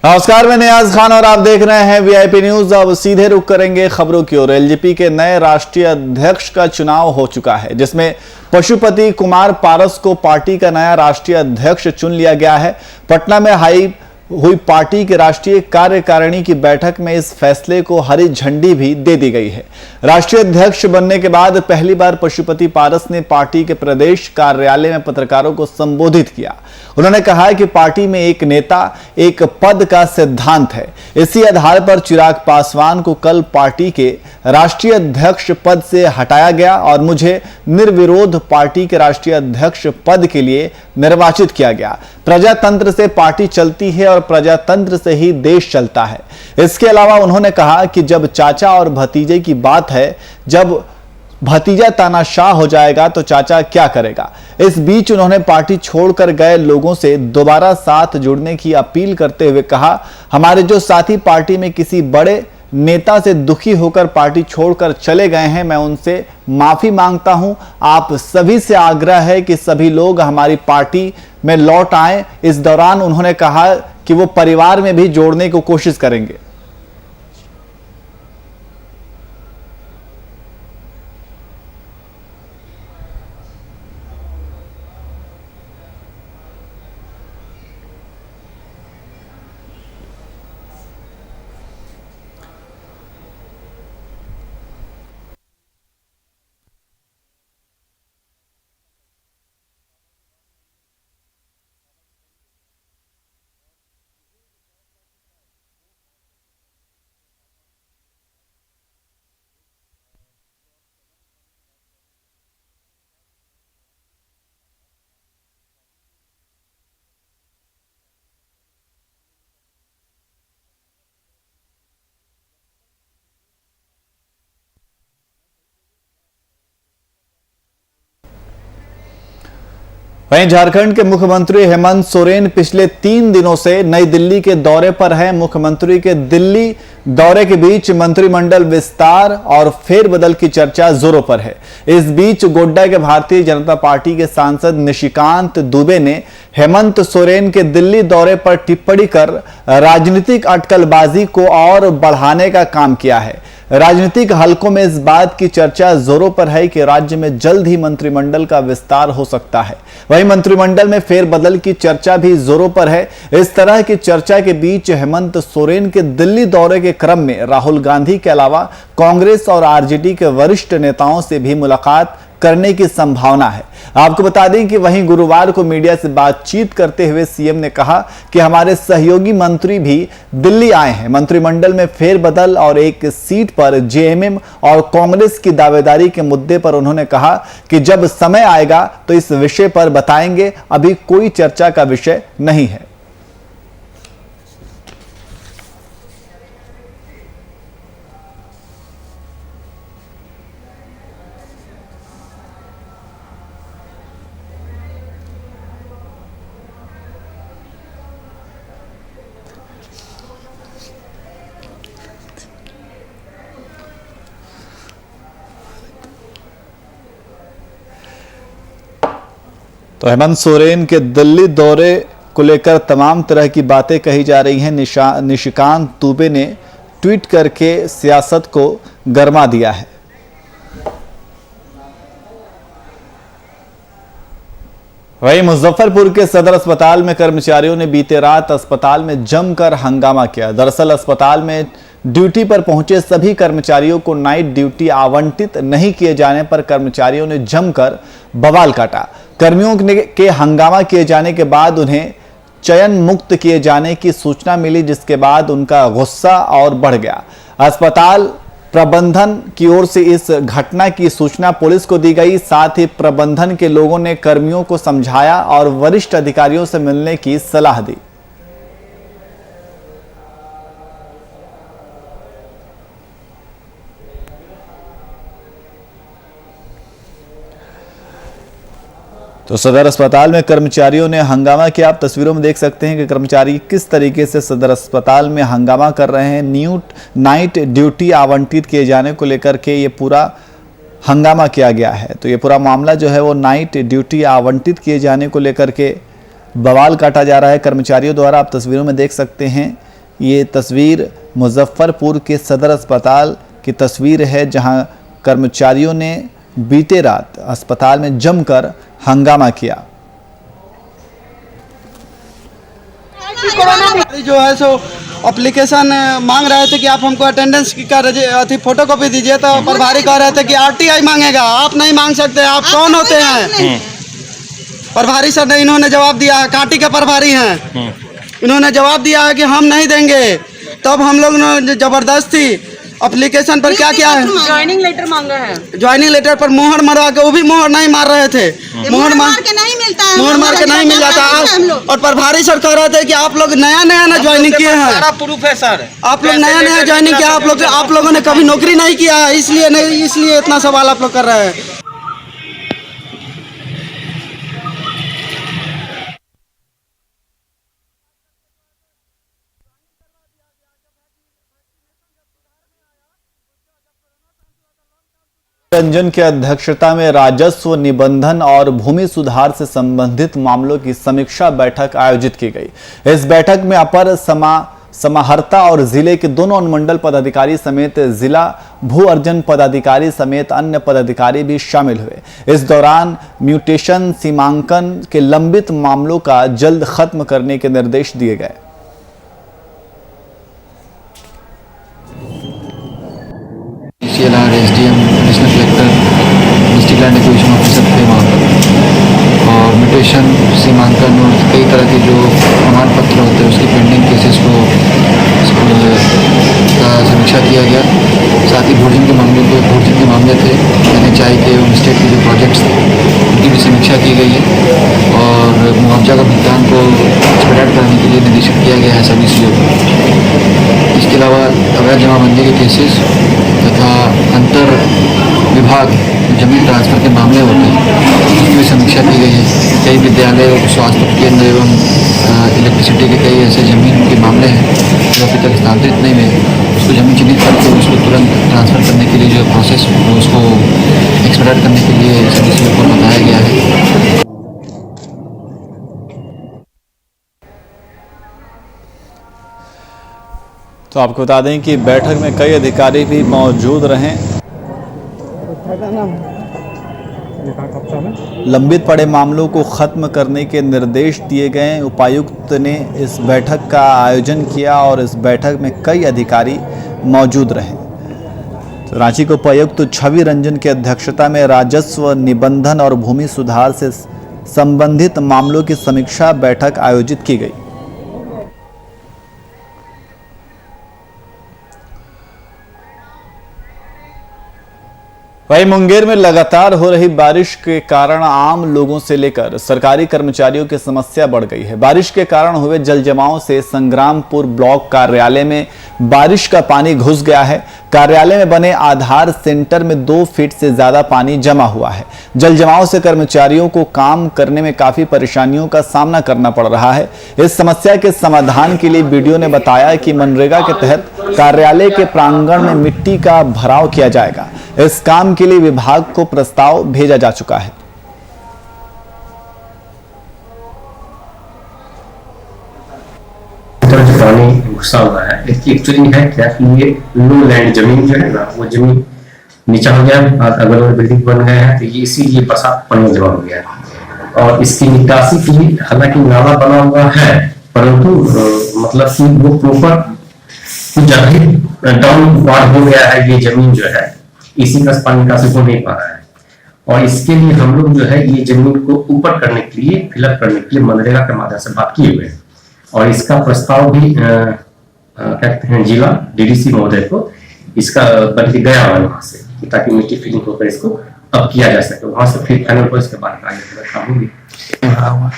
नमस्कार, मैं नियाज खान और आप देख रहे हैं वीआईपी न्यूज। अब सीधे रुख करेंगे खबरों की ओर। एलजेपी के नए राष्ट्रीय अध्यक्ष का चुनाव हो चुका है, जिसमें पशुपति कुमार पारस को पार्टी का नया राष्ट्रीय अध्यक्ष चुन लिया गया है। पटना में हुई पार्टी की राष्ट्रीय कार्यकारिणी की बैठक में इस फैसले को हरी झंडी भी दे दी गई है। राष्ट्रीय अध्यक्ष बनने के बाद पहली बार पशुपति पारस ने पार्टी के प्रदेश कार्यालय में पत्रकारों को संबोधित किया। उन्होंने कहा कि पार्टी में एक नेता एक पद का सिद्धांत है। इसी आधार पर चिराग पासवान को कल पार्टी के राष्ट्रीय अध्यक्ष पद से हटाया गया और मुझे निर्विरोध पार्टी के राष्ट्रीय अध्यक्ष पद के लिए निर्वाचित किया गया। प्रजातंत्र से पार्टी चलती है और प्रजातंत्र से ही देश चलता है। इसके अलावा उन्होंने कहा कि जब चाचा और भतीजे की बात है, जब भतीजा तानाशाह हो जाएगा तो चाचा क्या करेगा। इस बीच उन्होंने पार्टी छोड़कर गए लोगों से दोबारा साथ जुड़ने की अपील करते हुए कहा, हमारे जो साथी पार्टी में किसी बड़े नेता से दुखी होकर पार्टी छोड़कर चले गए हैं, मैं उनसे माफी मांगता हूं। आप सभी से आग्रह है कि सभी लोग हमारी पार्टी में लौट आएं। इस दौरान उन्होंने कहा कि वो परिवार में भी जोड़ने की कोशिश करेंगे। वहीं झारखंड के मुख्यमंत्री हेमंत सोरेन पिछले 3 दिनों से नई दिल्ली के दौरे पर हैं। मुख्यमंत्री के दिल्ली दौरे के बीच मंत्रिमंडल विस्तार और फेरबदल की चर्चा जोरों पर है। इस बीच गोड्डा के भारतीय जनता पार्टी के सांसद निशिकांत दुबे ने हेमंत सोरेन के दिल्ली दौरे पर टिप्पणी कर राजनीतिक अटकलबाजी को और बढ़ाने का काम किया है। राजनीतिक हलकों में इस बात की चर्चा जोरों पर है कि राज्य में जल्द ही मंत्रिमंडल का विस्तार हो सकता है। वहीं मंत्रिमंडल में फेरबदल की चर्चा भी जोरों पर है। इस तरह की चर्चा के बीच हेमंत सोरेन के दिल्ली दौरे के क्रम में राहुल गांधी के अलावा कांग्रेस और आरजेडी के वरिष्ठ नेताओं से भी मुलाकात करने की संभावना है। आपको बता दें कि वहीं गुरुवार को मीडिया से बातचीत करते हुए सीएम ने कहा कि हमारे सहयोगी मंत्री भी दिल्ली आए हैं। मंत्रिमंडल में फेरबदल और एक सीट पर जेएमएम और कांग्रेस की दावेदारी के मुद्दे पर उन्होंने कहा कि जब समय आएगा तो इस विषय पर बताएंगे, अभी कोई चर्चा का विषय नहीं है। तो हेमंत सोरेन के दिल्ली दौरे को लेकर तमाम तरह की बातें कही जा रही हैं। निशिकांत दुबे ने ट्वीट करके सियासत को गरमा दिया है। वहीं मुजफ्फरपुर के सदर अस्पताल में कर्मचारियों ने बीते रात अस्पताल में जमकर हंगामा किया। दरअसल अस्पताल में ड्यूटी पर पहुंचे सभी कर्मचारियों को नाइट ड्यूटी आवंटित नहीं किए जाने पर कर्मचारियों ने जमकर बवाल काटा। कर्मियों के हंगामा किए जाने के बाद उन्हें चयन मुक्त किए जाने की सूचना मिली, जिसके बाद उनका गुस्सा और बढ़ गया। अस्पताल प्रबंधन की ओर से इस घटना की सूचना पुलिस को दी गई। साथ ही प्रबंधन के लोगों ने कर्मियों को समझाया और वरिष्ठ अधिकारियों से मिलने की सलाह दी। तो सदर अस्पताल में कर्मचारियों ने हंगामा किया। आप तस्वीरों में देख सकते हैं कि कर्मचारी किस तरीके से सदर अस्पताल में हंगामा कर रहे हैं। नाइट ड्यूटी आवंटित किए जाने को लेकर के ये पूरा हंगामा किया गया है। तो ये पूरा मामला जो है वो नाइट ड्यूटी आवंटित किए जाने को लेकर के बवाल काटा जा रहा है कर्मचारियों द्वारा। आप तस्वीरों में देख सकते हैं ये तस्वीर मुजफ्फरपुर के सदर अस्पताल की तस्वीर है, जहां कर्मचारियों ने बीते रात अस्पताल में जमकर हंगामा किया। जो है सो एप्लीकेशन मांग रहे थे कि आप हमको अटेंडेंस की का फोटो कॉपी दीजिए, तो प्रभारी कह रहे थे कि आरटीआई मांगेगा। आप नहीं मांग सकते, आप कौन होते हैं? प्रभारी सर ने इन्होंने जवाब दिया है, कांटी के प्रभारी हैं, इन्होंने जवाब दिया है कि हम नहीं देंगे। तब हम लोग ने जबरदस्ती एप्लीकेशन पर क्या किया है, ज्वाइनिंग लेटर मांगा है। ज्वाइनिंग लेटर पर मोहर मरवा के, वो भी मोहर नहीं मार रहे थे, मोहर मार के नहीं मिलता है, मोहर मार के नहीं मिल जाता। और प्रभारी सर कह रहे थे कि आप लोग नया ना ज्वाइनिंग किए हैं, सारा प्रूफ है सर, आप लोग नया ज्वाइनिंग किया, आप लोगों ने कभी नौकरी नहीं किया है, इसलिए इतना सवाल आप लोग कर रहे हैं। रंजन की अध्यक्षता में राजस्व निबंधन और भूमि सुधार से संबंधित मामलों की समीक्षा बैठक आयोजित की गई। इस बैठक में अपर समाहर्ता और जिले के दोनों अनुमंडल पदाधिकारी समेत जिला भू अर्जन पदाधिकारी समेत अन्य पदाधिकारी भी शामिल हुए। इस दौरान म्यूटेशन सीमांकन के लंबित मामलों का जल्द खत्म करने के निर्देश दिए गए। SDM, additional collector, district land acquisition officer थे वहाँ पर, और म्यूटेशन सीमांकन और कई तरह के जो प्रमाण पत्र होते हैं उसकी पेंडिंग केसेस को का समीक्षा किया गया। साथ ही भोजन के मामले थे, NHI के और स्टेट के जो प्रोजेक्ट्स थे उनकी भी समीक्षा की गई है, और मुआवजा का भुगतान को एक्सपेडाइट करने के लिए निर्देशित किया गया है सभी सीओ को। इसके अलावा अवैध जमाबंदी के केसेस तथा अंतर विभाग जमीन ट्रांसफ़र के मामले होते हैं उसकी भी समीक्षा की गई है। कई विद्यालय, स्वास्थ्य केंद्र एवं इलेक्ट्रिसिटी के कई ऐसे ज़मीन के मामले हैं जो अभी तक हस्तांतरित नहीं हुए, उसको जमीन चिन्हित करके उसको तुरंत ट्रांसफ़र करने के लिए जो प्रोसेस उसको एक्सपेडाइट करने के लिए सभी सीओ को बताया गया है। तो आपको बता दें कि बैठक में कई अधिकारी भी मौजूद रहे। लंबित पड़े मामलों को खत्म करने के निर्देश दिए गए। उपायुक्त ने इस बैठक का आयोजन किया और इस बैठक में कई अधिकारी मौजूद रहे। तो रांची के उपायुक्त छवि रंजन की अध्यक्षता में राजस्व निबंधन और भूमि सुधार से संबंधित मामलों की समीक्षा बैठक आयोजित की गई। वहीं मुंगेर में लगातार हो रही बारिश के कारण आम लोगों से लेकर सरकारी कर्मचारियों की समस्या बढ़ गई है। बारिश के कारण हुए जल जमाव से संग्रामपुर ब्लॉक कार्यालय में बारिश का पानी घुस गया है। कार्यालय में बने आधार सेंटर में 2 फीट से ज्यादा पानी जमा हुआ है। जल जमाव से कर्मचारियों को काम करने में काफी परेशानियों का सामना करना पड़ रहा है। इस समस्या के समाधान के लिए बीडीओ ने बताया कि मनरेगा के तहत कार्यालय के प्रांगण में मिट्टी का भराव किया जाएगा। इस काम के लिए विभाग को प्रस्ताव भेजा जा चुका है। जो पानी घुसा हुआ है इसकी एक्चुअली है क्या कि ये लो लैंड जमीन जो है ना, वो जमीन नीचा हो गया, अगल बगल बिल्डिंग बन गया है, तो ये इसीलिए बरसात पानी जमा हो गया है। और इसकी निकासी के लिए हालांकि नाला बना हुआ है, परंतु मतलब कि वो प्रॉपर कुछ जगह डाउन वार्ड हो गया है, ये जमीन जो है इसी का पानी निकासी हो नहीं पा रहा है। और इसके लिए हम लोग जो है ये जमीन को ऊपर करने के लिए, फिलअप करने के लिए मनरेगा के माध्यम से बात किए हुए हैं, और इसका प्रस्ताव भी कहते हैं जिला डीडीसी महोदय को इसका बन के गया हुआ वहां से, ताकि मिट्टी फिलिंग होकर इसको अब किया जा सके। वहां से फिर फाइनल हो, इसके बाद आगे काम होगी।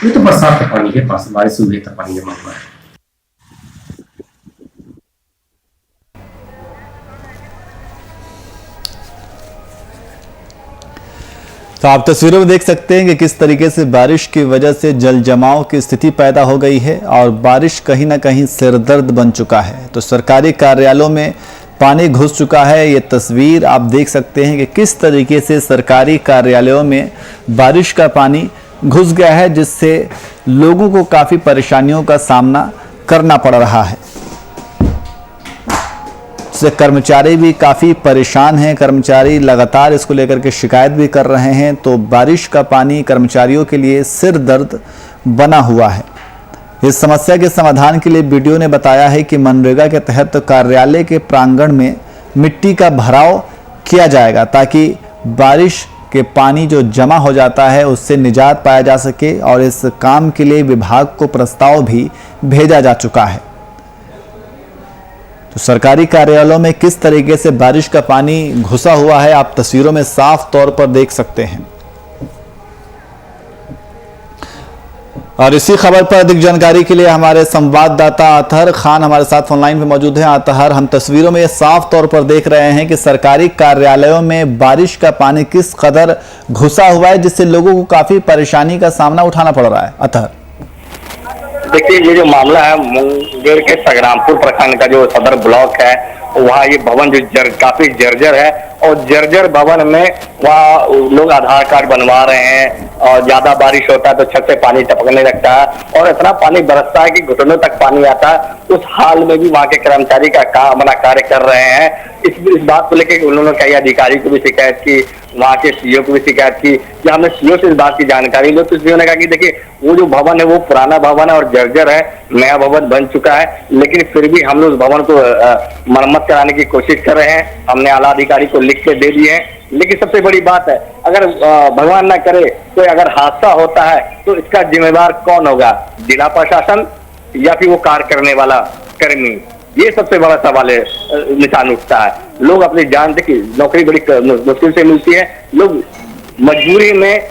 ये तो बरसात का पानी है, बारिश हुई तो पानी जमा हुआ है। तो आप तस्वीरों में देख सकते हैं कि किस तरीके से बारिश की वजह से जल जमाव की स्थिति पैदा हो गई है और बारिश कहीं ना कहीं सिरदर्द बन चुका है। तो सरकारी कार्यालयों में पानी घुस चुका है। ये तस्वीर आप देख सकते हैं कि किस तरीके से सरकारी कार्यालयों में बारिश का पानी घुस गया है, जिससे लोगों को काफ़ी परेशानियों का सामना करना पड़ रहा है। से कर्मचारी भी काफ़ी परेशान हैं। कर्मचारी लगातार इसको लेकर के शिकायत भी कर रहे हैं। तो बारिश का पानी कर्मचारियों के लिए सिर दर्द बना हुआ है। इस समस्या के समाधान के लिए बीडीओ ने बताया है कि मनरेगा के तहत कार्यालय के प्रांगण में मिट्टी का भराव किया जाएगा ताकि बारिश के पानी जो जमा हो जाता है उससे निजात पाया जा सके, और इस काम के लिए विभाग को प्रस्ताव भी भेजा जा चुका है। तो सरकारी कार्यालयों में किस तरीके से बारिश का पानी घुसा हुआ है आप तस्वीरों में साफ तौर पर देख सकते हैं। और इसी खबर पर अधिक जानकारी के लिए हमारे संवाददाता अतहर खान हमारे साथ फोनलाइन पे मौजूद हैं। अतहर, हम तस्वीरों में साफ तौर पर देख रहे हैं कि सरकारी कार्यालयों में बारिश का पानी किस कदर घुसा हुआ है, जिससे लोगों को काफी परेशानी का सामना उठाना पड़ रहा है। अतहर, देखिए, ये जो मामला है मुंगेर के संग्रामपुर प्रखंड का जो सदर ब्लॉक है, वहाँ ये भवन जो काफी जर्जर है, और जर्जर भवन में वहाँ लोग आधार कार्ड बनवा रहे हैं, और ज्यादा बारिश होता है तो छत से पानी टपकने लगता है और इतना पानी बरसता है कि घुटनों तक पानी आता है। उस हाल में भी वहाँ के कर्मचारी का अपना कार्य कर रहे हैं। इस बात को लेकर उन्होंने कई अधिकारी को भी शिकायत की, वहाँ के सीईओ को भी शिकायत की कि हमने सीईओ से इस बात की जानकारी ली। तो सीईओ ने कहा कि देखिए, वो जो भवन है वो पुराना भवन है और जर्जर है, नया भवन बन चुका है, लेकिन फिर भी हम लोग उस भवन को मरम्मत कराने की कोशिश कर रहे हैं। हमने आला अधिकारी को लिख के दे दिए हैं। लेकिन सबसे बड़ी बात है, अगर भगवान ना करे तो अगर हादसा होता है तो इसका जिम्मेदार कौन होगा? जिला प्रशासन या फिर वो कार्य करने वाला कर्मी? ये सबसे बड़ा सवाल है, निशान उठता है। लोग अपनी जान, देखिए नौकरी बड़ी मुश्किल से मिलती है, लोग मजबूरी में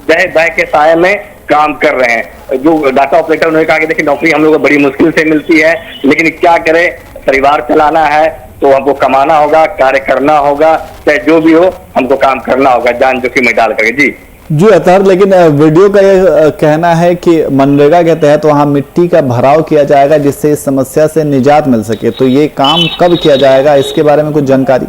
बह के साये में काम कर रहे हैं। जो डाटा ऑपरेटर उन्होंने कहा कि देखिए, नौकरी हम लोग को बड़ी मुश्किल से मिलती है, लेकिन क्या करें, परिवार चलाना है तो हमको कमाना होगा, कार्य करना होगा, चाहे जो भी हो हमको काम करना होगा, जान जोखिम में डाल करके। जी अतहर, लेकिन वीडियो का ये कहना है कि मनरेगा के तहत वहां मिट्टी का भराव किया जाएगा जिससे इस समस्या से निजात मिल सके। तो ये काम कब किया जाएगा, इसके बारे में कुछ जानकारी?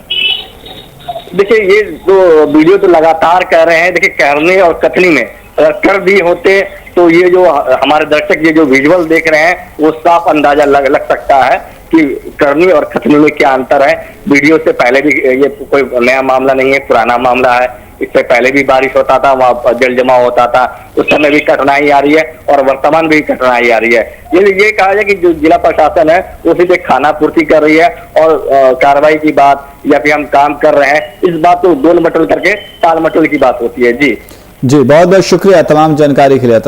देखिए, ये जो वीडियो तो लगातार कह रहे हैं, देखिए करनी और कथनी में अगर कर दिए होते तो ये जो हमारे दर्शक ये जो विजुअल देख रहे हैं वो साफ अंदाजा लग सकता है कि करनी और खतनी में क्या अंतर है। वीडियो से पहले भी ये कोई नया मामला नहीं है, पुराना मामला है। इससे पहले भी बारिश होता था, वहाँ जल जमाव होता था, उस समय भी कठिनाई आ रही है और वर्तमान भी कठिनाई आ रही है। ये कहा जाए कि जो जिला प्रशासन है वो सिर्फ एक खाना पूर्ति कर रही है और कार्रवाई की बात या फिर हम काम कर रहे हैं, इस बात को गोल मटोल करके टाल मटोल की बात होती है। जी बहुत बहुत शुक्रिया तमाम जानकारी के लिए।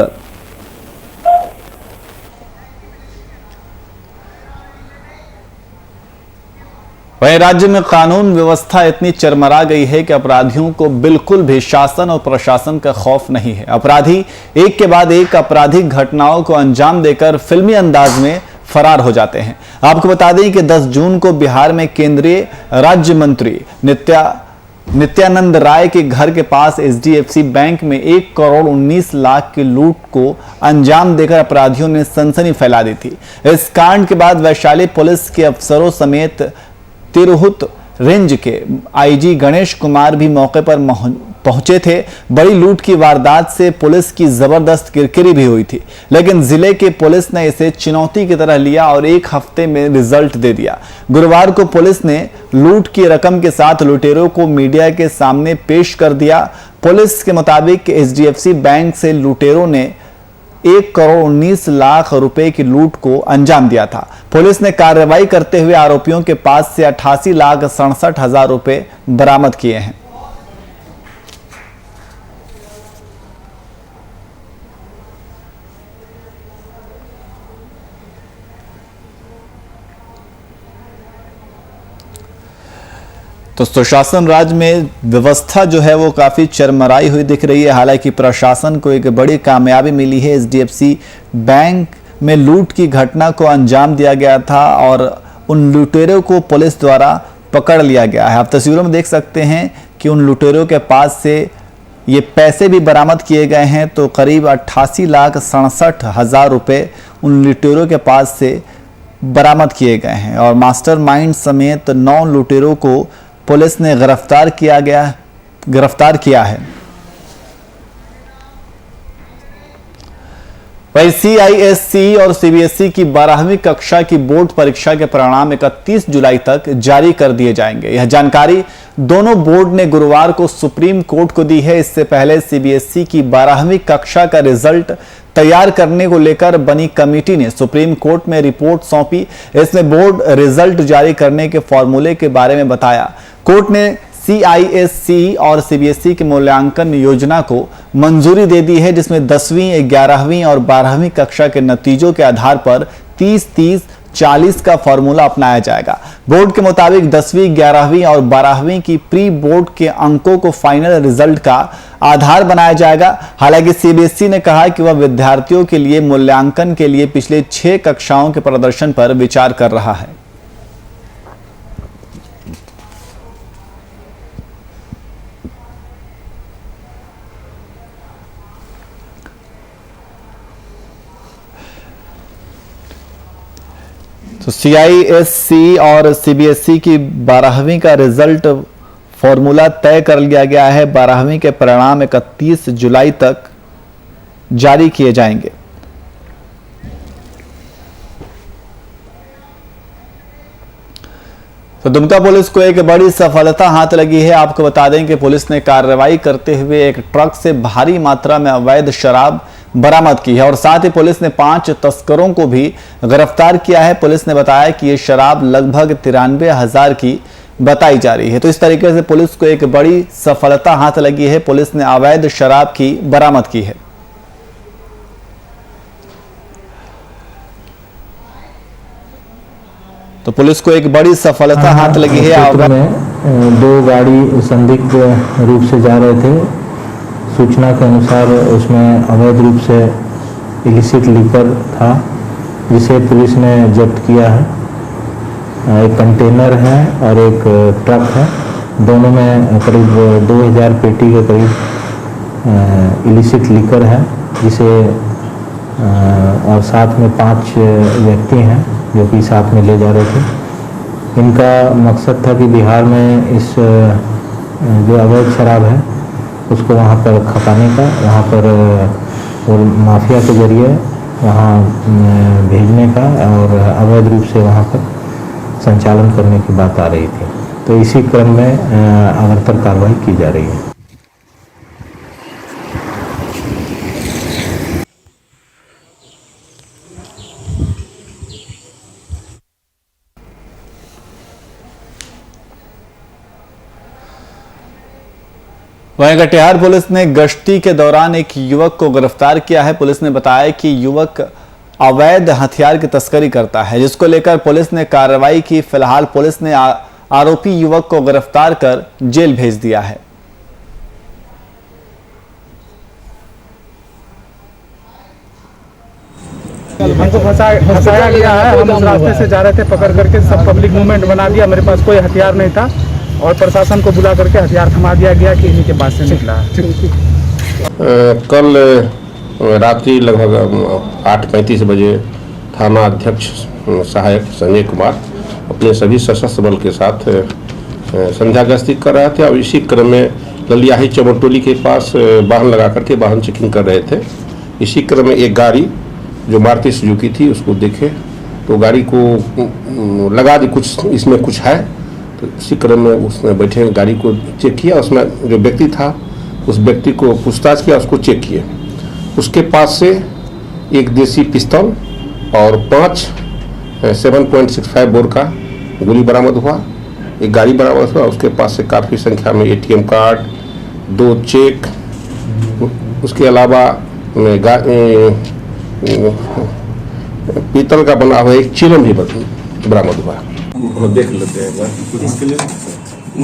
वहीं राज्य में कानून व्यवस्था इतनी चरमरा गई है कि अपराधियों को बिल्कुल भी शासन और प्रशासन का खौफ नहीं है। अपराधी एक के बाद एक आपराधिक घटनाओं को अंजाम देकर फिल्मी अंदाज में फरार हो जाते हैं। आपको बता दें कि 10 जून को बिहार में केंद्रीय राज्य मंत्री नित्यानंद राय के घर के पास एचडीएफसी बैंक में 1 करोड़ 19 लाख की लूट को अंजाम देकर अपराधियों ने सनसनी फैला दी थी। इस कांड के बाद वैशाली पुलिस के अफसरों समेत तिरहुत रेंज के आईजी गणेश कुमार भी मौके पर पहुंचे थे। बड़ी लूट की वारदात से पुलिस की जबरदस्त किरकिरी भी हुई थी, लेकिन जिले के पुलिस ने इसे चुनौती की तरह लिया और 1 हफ्ते में रिजल्ट दे दिया। गुरुवार को पुलिस ने लूट की रकम के साथ लुटेरों को मीडिया के सामने पेश कर दिया। पुलिस के मुताबिक एचडीएफसी बैंक से लुटेरों ने 1 करोड़ 19 लाख रुपए की लूट को अंजाम दिया था। पुलिस ने कार्रवाई करते हुए आरोपियों के पास से 88 लाख 67 हजार रुपए बरामद किए हैं। तो सुशासन राज में व्यवस्था जो है वो काफ़ी चरमराई हुई दिख रही है। हालांकि प्रशासन को एक बड़ी कामयाबी मिली है। एचडीएफसी बैंक में लूट की घटना को अंजाम दिया गया था और उन लुटेरों को पुलिस द्वारा पकड़ लिया गया है। आप तस्वीरों में देख सकते हैं कि उन लुटेरों के पास से ये पैसे भी बरामद किए गए हैं। तो करीब 88 लाख 67 हजार रुपये उन लुटेरों के पास से बरामद किए गए हैं और मास्टरमाइंड समेत 9 लुटेरों को पुलिस ने गिरफ्तार किया है। वहीं CISCE और CBSE की 12वीं कक्षा की बोर्ड परीक्षा के परिणाम 31 जुलाई तक जारी कर दिए जाएंगे। यह जानकारी दोनों बोर्ड ने गुरुवार को सुप्रीम कोर्ट को दी है। इससे पहले CBSE की 12वीं कक्षा का रिजल्ट तैयार करने को लेकर बनी कमेटी ने सुप्रीम कोर्ट में रिपोर्ट सौंपी। इसमें बोर्ड रिजल्ट जारी करने के फॉर्मूले के बारे में बताया। कोर्ट ने CISCE और CBSE की मूल्यांकन योजना को मंजूरी दे दी है, जिसमें 10वीं, 11वीं और 12वीं कक्षा के नतीजों के आधार पर 30-30-40 का फॉर्मूला अपनाया जाएगा। बोर्ड के मुताबिक 10वीं, 11वीं और 12वीं की प्री बोर्ड के अंकों को फाइनल रिजल्ट का आधार बनाया जाएगा। हालांकि CBSE ने कहा कि वह विद्यार्थियों के लिए मूल्यांकन के लिए पिछले 6 कक्षाओं के प्रदर्शन पर विचार कर रहा है। तो CISCE और CBSE की 12वीं का रिजल्ट फॉर्मूला तय कर लिया गया है। 12वीं के परिणाम 31 जुलाई तक जारी किए जाएंगे। तो दुमका पुलिस को एक बड़ी सफलता हाथ लगी है। आपको बता दें कि पुलिस ने कार्रवाई करते हुए एक ट्रक से भारी मात्रा में अवैध शराब बरामद की है और साथ ही पुलिस ने 5 तस्करों को भी गिरफ्तार किया है। पुलिस ने बताया कि यह शराब लगभग 93,000 की बताई जा रही है। तो इस तरीके से पुलिस को एक बड़ी सफलता हाथ लगी है। पुलिस ने अवैध शराब की बरामद की है। तो पुलिस को एक बड़ी सफलता हाथ लगी है। क्षेत्र में 2 गाड़ी संदिग्ध रूप से जा रहे थे। सूचना के अनुसार उसमें अवैध रूप से इलिसिट लीकर था, जिसे पुलिस ने जब्त किया है। एक कंटेनर है और एक ट्रक है। दोनों में करीब 2000 पेटी के करीब इलिसिट लीकर है, जिसे और साथ में 5 व्यक्ति हैं जो कि साथ में ले जा रहे थे। इनका मकसद था कि बिहार में इस जो अवैध शराब है उसको वहाँ पर खपाने का, वहाँ पर और माफिया के जरिए वहाँ भेजने का और अवैध रूप से वहाँ पर संचालन करने की बात आ रही थी। तो इसी क्रम में अग्रतर कार्रवाई की जा रही है। वहीं कटिहार पुलिस ने गश्ती के दौरान एक युवक को गिरफ्तार किया है। पुलिस ने बताया कि युवक अवैध हथियार की तस्करी करता है, जिसको लेकर पुलिस ने कार्रवाई की। फिलहाल पुलिस ने आरोपी युवक को गिरफ्तार कर जेल भेज दिया है। हमको फंसाया गया है। हम उस रास्ते से जा रहे थे, पकड़ करके सब पब्लिक मूवमेंट बना दिया। मेरे पास कोई हथियार नहीं था और प्रशासन को बुला करके हथियार थमा दिया गया कि इन्हीं के पास से निकला है। कल रात्रि लगभग 8:35 बजे थाना अध्यक्ष सहायक संजय कुमार अपने सभी सशस्त्र बल के साथ संध्या गश्ती कर रहे थे और इसी क्रम में ललियाही चमरटोली के पास वाहन लगा करके वाहन चेकिंग कर रहे थे। इसी क्रम में एक गाड़ी जो मारुति सुजुकी थी उसको देखे तो गाड़ी को लगा दी कुछ इसमें कुछ है। तो इसी क्रम में उसमें बैठे गाड़ी को चेक किया। उसमें जो व्यक्ति था उस व्यक्ति को पूछताछ किया, उसको चेक किया। उसके पास से एक देसी पिस्तौल और 5 7.65 बोर का गोली बरामद हुआ। एक गाड़ी बरामद हुआ। उसके पास से काफ़ी संख्या में ATM कार्ड, 2 चेक, उसके अलावा पीतल का बना हुआ एक चिलम भी बरामद हुआ। देख लेते हैं एक बार इसके लिए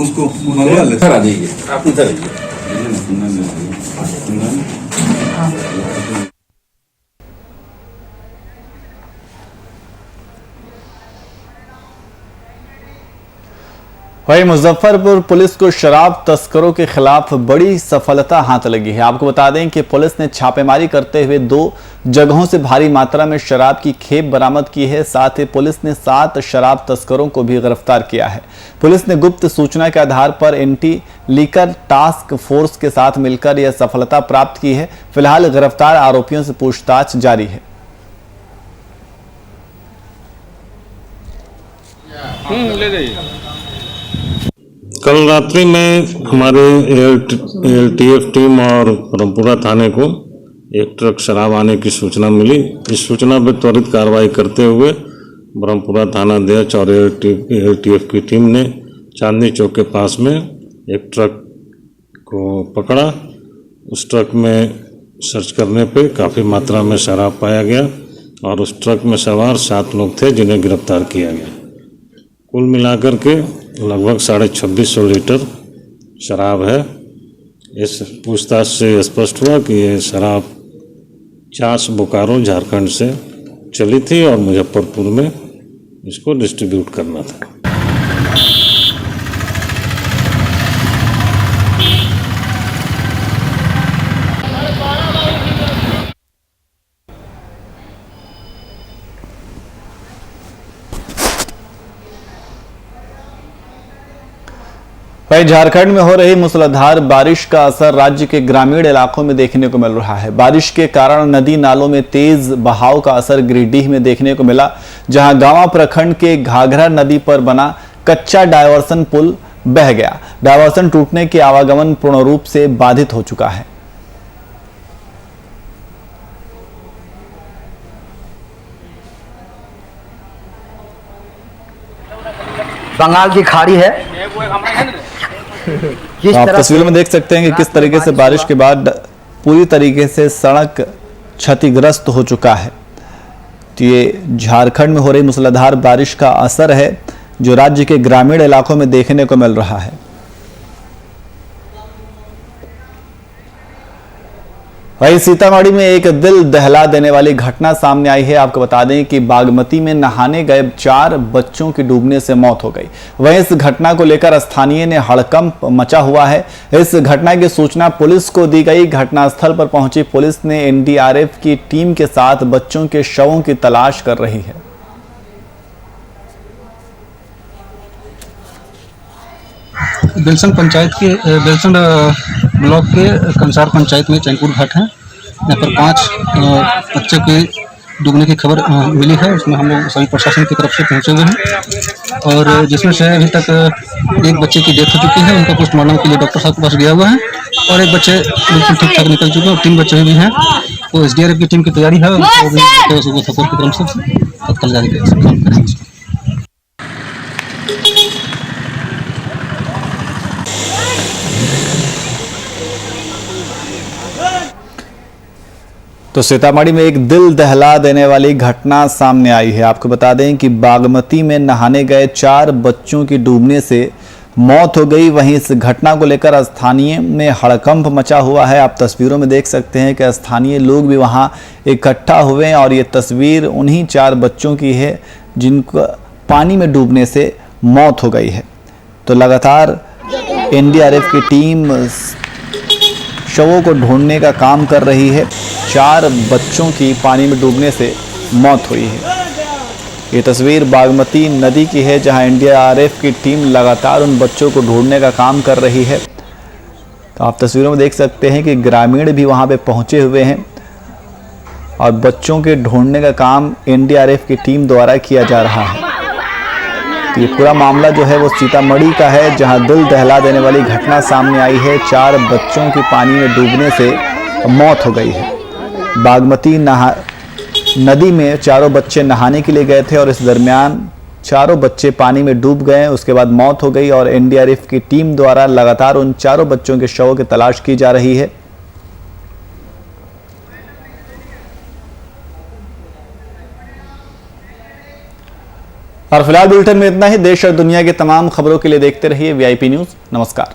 उसको मंगवा ले सर। आ जाइए आप इधर आइए। वहीं मुजफ्फरपुर पुलिस को शराब तस्करों के खिलाफ बड़ी सफलता हाथ लगी है। आपको बता दें कि पुलिस ने छापेमारी करते हुए 2 जगहों से भारी मात्रा में शराब की खेप बरामद की है। साथ ही पुलिस ने 7 शराब तस्करों को भी गिरफ्तार किया है। पुलिस ने गुप्त सूचना के आधार पर एंटी लीकर टास्क फोर्स के साथ मिलकर यह सफलता प्राप्त की है। फिलहाल गिरफ्तार आरोपियों से पूछताछ जारी है। कल रात्रि में हमारे एलटीएफ टीम और ब्रह्मपुरा थाने को एक ट्रक शराब आने की सूचना मिली। इस सूचना पर त्वरित कार्रवाई करते हुए ब्रह्मपुरा थाना अध्यक्ष और एलटीएफ की टीम ने चांदनी चौक के पास में एक ट्रक को पकड़ा। उस ट्रक में सर्च करने पे काफ़ी मात्रा में शराब पाया गया और उस ट्रक में सवार 7 लोग थे जिन्हें गिरफ्तार किया गया। कुल मिलाकर के लगभग 2650 लीटर शराब है। इस पूछताछ से स्पष्ट हुआ कि ये शराब चास बोकारो झारखंड से चली थी और मुजफ्फरपुर में इसको डिस्ट्रीब्यूट करना था। वहीं झारखंड में हो रही मूसलाधार बारिश का असर राज्य के ग्रामीण इलाकों में देखने को मिल रहा है। बारिश के कारण नदी नालों में तेज बहाव का असर गिरिडीह में देखने को मिला, जहां गांवा प्रखंड के घाघरा नदी पर बना कच्चा डायवर्सन पुल बह गया। डायवर्सन टूटने के आवागमन पूर्ण रूप से बाधित हो चुका है। बंगाल की खाड़ी है। आप तस्वीरों में देख सकते हैं कि किस तरीके से बारिश के बाद पूरी तरीके से सड़क क्षतिग्रस्त हो चुका है। तो ये झारखंड में हो रही मूसलाधार बारिश का असर है जो राज्य के ग्रामीण इलाकों में देखने को मिल रहा है। वहीं सीतामढ़ी में एक दिल दहला देने वाली घटना सामने आई है। आपको बता दें कि बागमती में नहाने गए 4 बच्चों की डूबने से मौत हो गई। वहीं इस घटना को लेकर स्थानीय ने हड़कंप मचा हुआ है। इस घटना की सूचना पुलिस को दी गई। घटनास्थल पर पहुंची पुलिस ने एनडीआरएफ की टीम के साथ बच्चों के शवों की तलाश कर रही है। बेलसन पंचायत के बेलसन ब्लॉक के कंसार पंचायत में चैनपुर घाट है। यहाँ पर 5 बच्चों के डूबने की खबर मिली है। उसमें हम लोग सभी प्रशासन की तरफ से पहुँचे हुए हैं और जिसमें से अभी तक एक बच्चे की डेथ हो चुकी है। उनका पोस्टमार्टम के लिए डॉक्टर साहब के पास गया हुआ है और एक बच्चे बिल्कुल ठीक ठाक निकल चुके हैं और 3 बच्चे भी हैं। तो एसडीआरएफ की टीम की तैयारी है। सपोर्ट की क्रम से तत्काल जारी करेंगे। तो सीतामढ़ी में एक दिल दहला देने वाली घटना सामने आई है। आपको बता दें कि बागमती में नहाने गए 4 बच्चों की डूबने से मौत हो गई। वहीं इस घटना को लेकर स्थानीय में हड़कंप मचा हुआ है। आप तस्वीरों में देख सकते हैं कि स्थानीय लोग भी वहां इकट्ठा हुए हैं और ये तस्वीर उन्हीं 4 बच्चों की है जिनको पानी में डूबने से मौत हो गई है। तो लगातार एनडीआरएफ की टीम शवों को ढूंढने का काम कर रही है। 4 बच्चों की पानी में डूबने से मौत हुई है। ये तस्वीर बागमती नदी की है जहां एनडीआरएफ की टीम लगातार उन बच्चों को ढूंढने का काम कर रही है। तो आप तस्वीरों में देख सकते हैं कि ग्रामीण भी वहां पे पहुंचे हुए हैं और बच्चों के ढूंढने का काम एनडीआरएफ की टीम द्वारा किया जा रहा है। तो ये पूरा मामला जो है वो सीतामढ़ी का है जहां दिल दहला देने वाली घटना सामने आई है। 4 बच्चों की पानी में डूबने से मौत हो गई है। बागमती नदी में 4 बच्चे नहाने के लिए गए थे और इस दरमियान 4 बच्चे पानी में डूब गए। उसके बाद मौत हो गई और एनडीआरएफ की टीम द्वारा लगातार उन 4 बच्चों के शवों की तलाश की जा रही है। और फिलहाल बुलेटिन में इतना ही। देश और दुनिया की तमाम खबरों के लिए देखते रहिए वीआईपी न्यूज़। नमस्कार।